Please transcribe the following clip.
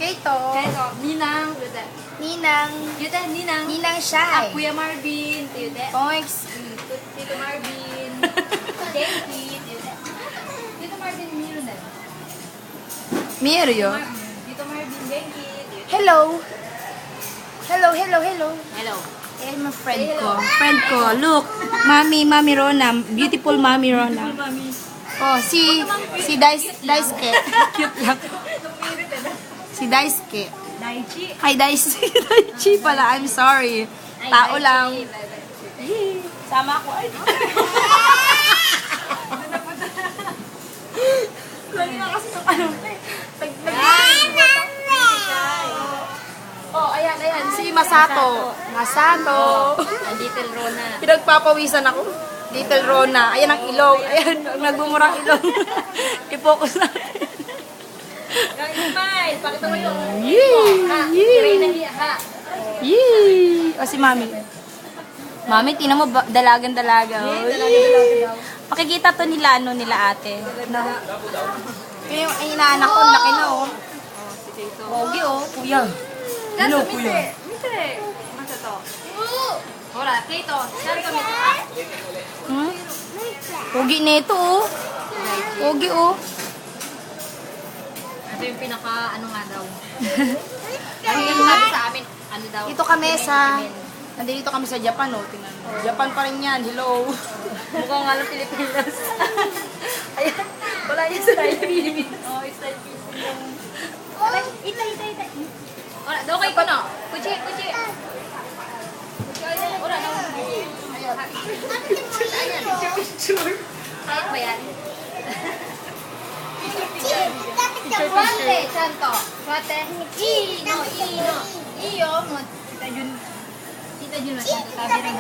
Keito. Keito. Ninang. Yude. Ninang. Yude, Ninang. Ninang Shai. Kuya Marvin. Yude. Points. Tito Marvin. Denki. Yude. Tito Marvin, meron na. Mirio. Tito Marvin, Denki. Hello. Hello. Hello. Ayan my friend ko. Friend ko. Look. Mami Rona. Beautiful Mami Rona. Mami. Oh, si Daisuke. Cute lang. Si Daisuke. Daichi. Ay, Daichi pala. I'm sorry. Tao lang. Sama ako. Ay. Lagi nga kasi ng ano. Oh, ayan. Si Masato. Little Rona. Pinagpapawisan ako. Little Rona. Ayan ang ilong. Ayan, ang nagbumurang ilong. I-focus na. Smile. Pakita mo yung Yee! ha. Yee! O si Mami. Mami, tinan mo, dalagan-dalaga. Dalaga. Makikita to nila ate. No? Yung inaanak ko, laki na oh. Pogi oh. Kuya. Hello, kuya. Mite. Masa to? Hola, Keito. Sari kami. Hmm? Pogi nito oh. Pogi oh. Ito yung pinaka, ano nga daw. Lagi yung sabi sa amin, ano daw. Dito kami nandito kami sa Japan oh. Tingnan mo. Japan pa rin yan. Hello. Mukhang nga lang Pilipinas. Ayan. Wala yung style Philippines. Oh, style Philippines. Ita. Ora, daw kay ko no. Kuchi. Ora, daw. Picture. Kahit ba yan? Suate, santo. Suate. Ino. Iyo mo. Tita Jun. Tita Jun, santo. Sabi rin.